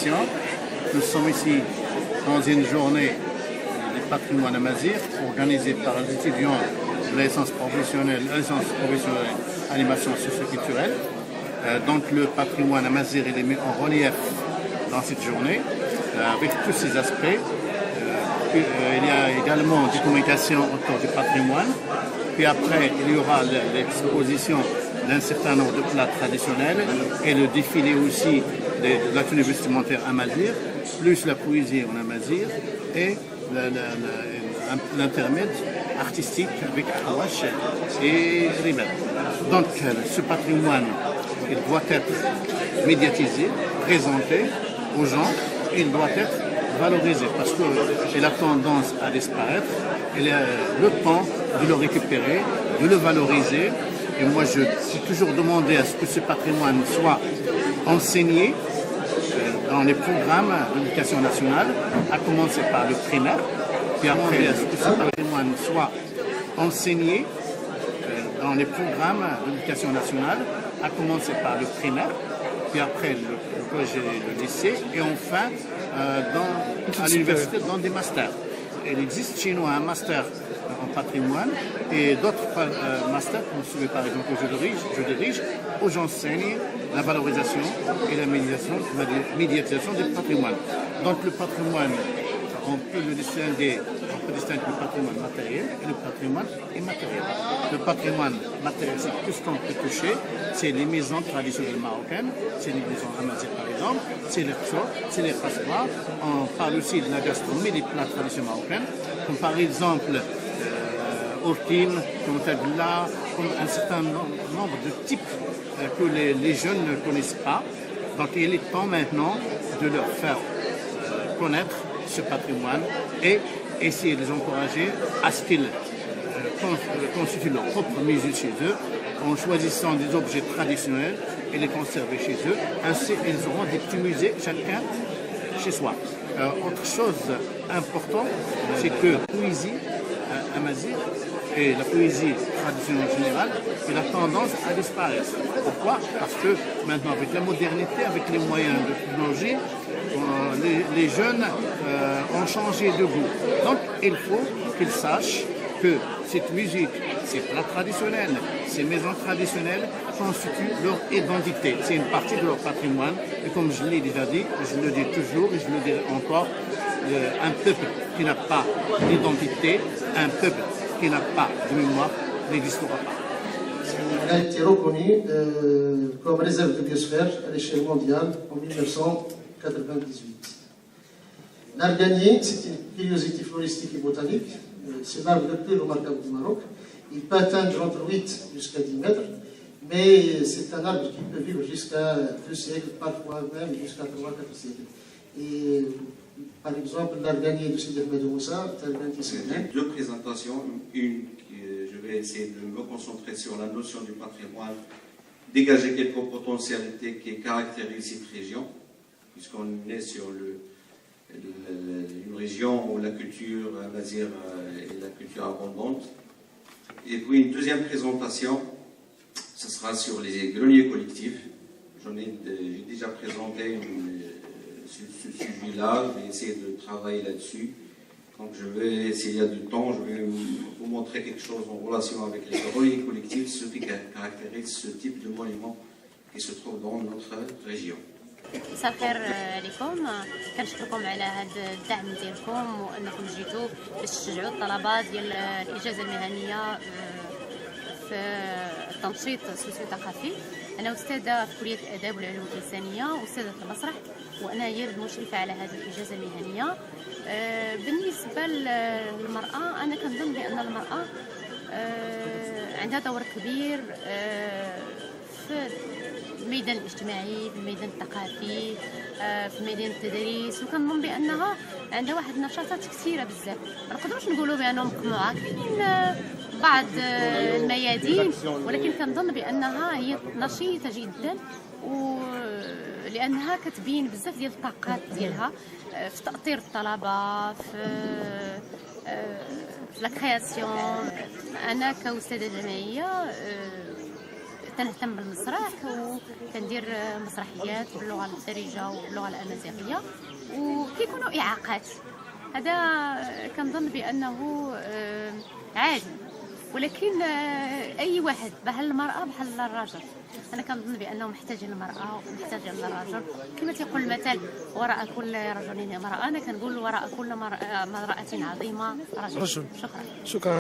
communication. Nous sommes ici dans une journée du patrimoine amazigh organisée par les étudiants de la licence professionnelle animation socio-culturelle. Donc le patrimoine amazigh est mis en relief dans cette journée avec tous ses aspects. Il y a également des communications autour du patrimoine. Puis après, il y aura l'exposition d'un certain nombre de plats traditionnels et le défilé aussi de la tenue vestimentaire amazigh, plus la poésie en amazigh et l'intermède artistique avec Hawash et Ribet. Donc ce patrimoine, il doit être médiatisé, présenté aux gens, il doit être valorisé parce qu'il a tendance à disparaître. Il a le temps de le récupérer, de le valoriser. Et moi, je suis toujours demandé à ce que ce patrimoine soit enseigné dans les programmes de l'éducation nationale, à commencer par le primaire, puis après à ce que ce patrimoine soit enseigné dans les programmes de l'éducation nationale, à commencer par le primaire, puis après le collège et le lycée, et enfin à l'université dans des masters. Il existe chez nous un master en patrimoine et d'autres masters, comme celui par exemple que je dirige, où j'enseigne la valorisation et la médiatisation du patrimoine. Donc le patrimoine, on peut distinguer le patrimoine matériel et le patrimoine immatériel. Le patrimoine matériel, c'est tout ce qu'on peut toucher, c'est les maisons traditionnelles marocaines, c'est les maisons amazigh par exemple, c'est les tchors, c'est les passoires. On parle aussi de la gastronomie, des plats traditionnels marocains, comme par exemple ortine, comme tagla, comme un certain nombre de types que les jeunes ne connaissent pas. Donc il est temps maintenant de leur faire connaître ce patrimoine et essayer de les encourager à ce qu'ils constituent leur propre musée chez eux en choisissant des objets traditionnels et les conserver chez eux. Ainsi, ils auront des petits musées, chacun chez soi. Autre chose importante, c'est que la poésie amazigh et la poésie traditionnelle en général, elle a tendance à disparaître. Pourquoi? Parce que maintenant, avec la modernité, avec les moyens de technologie, les jeunes ont changé de goût. Donc, il faut qu'ils sachent que cette musique, ces plats traditionnels, ces maisons traditionnelles constituent leur identité. C'est une partie de leur patrimoine. Et comme je l'ai déjà dit, je le dis toujours et je le dirai encore, un peuple qui n'a pas d'identité, un peuple qui n'a pas de mémoire n'existera pas. Il a été reconnu comme réserve de biosphère à l'échelle mondiale en 1998. L'arganier, c'est une curiosité floristique et botanique. C'est l'arbre le plus remarquable du Maroc. Il peut atteindre entre 8 jusqu'à 10 mètres, mais c'est un arbre qui peut vivre jusqu'à 2 siècles, parfois même jusqu'à 3-4 siècles. Et par exemple, l'arganier de Sidi Ahmed Moussa, deux présentations. Une, je vais essayer de me concentrer sur la notion du patrimoine, dégager quelques potentialités qui caractérisent cette région, puisqu'on est sur une région où la culture amazigh est la culture abondante. Et puis une deuxième présentation, ce sera sur les greniers collectifs. J'ai déjà présenté ce sujet-là, je vais essayer de travailler là-dessus. Donc je vais, s'il y a du temps, je vais vous montrer quelque chose en relation avec les greniers collectifs, ce qui caractérise ce type de monument qui se trouve dans notre région. مساء الخير عليكم. كنشكركم على هذا الدعم ديالكم وانكم جيتوا باش تشجعوا الطلبه ديال الاجازه المهنيه في التنشيط السوسيو ثقافي. انا استاذه في كليه الاداب والعلوم الانسانيه واستاذه في المسرح، وانا هي المشرفه على هذه الاجازه المهنيه. بالنسبه للمراه، انا كنظن بان المراه عندها دور كبير في الميدان الاجتماعي، في الميدان الثقافي، في ميدان التدريس، وكنظن بانها عندها واحد النشاطات كثيره بزاف. ما نقدروش نقولوا بانهم مقموعه، كاينين بعض الميادين، ولكن كنظن بانها هي نشيطه جدا، لانها كتبين بزاف ديال الطاقات ديالها في تاطير الطلبه، في لا كرياسيون. انا كاستاذه جامعيه تنهتم بالمسرح وكندير مسرحيات باللغه الدارجه وباللغه الامازيغيه، وكيكونوا اعاقات. هذا كنظن بانه عادي، ولكن اي واحد بحال المراه بحال الرجل، انا كنظن بانه محتاجين المراه ومحتاجين الرجل. كما تيقول المثل وراء كل رجل امراه، انا كنقول وراء كل امراه عظيمه رجل. شكرا.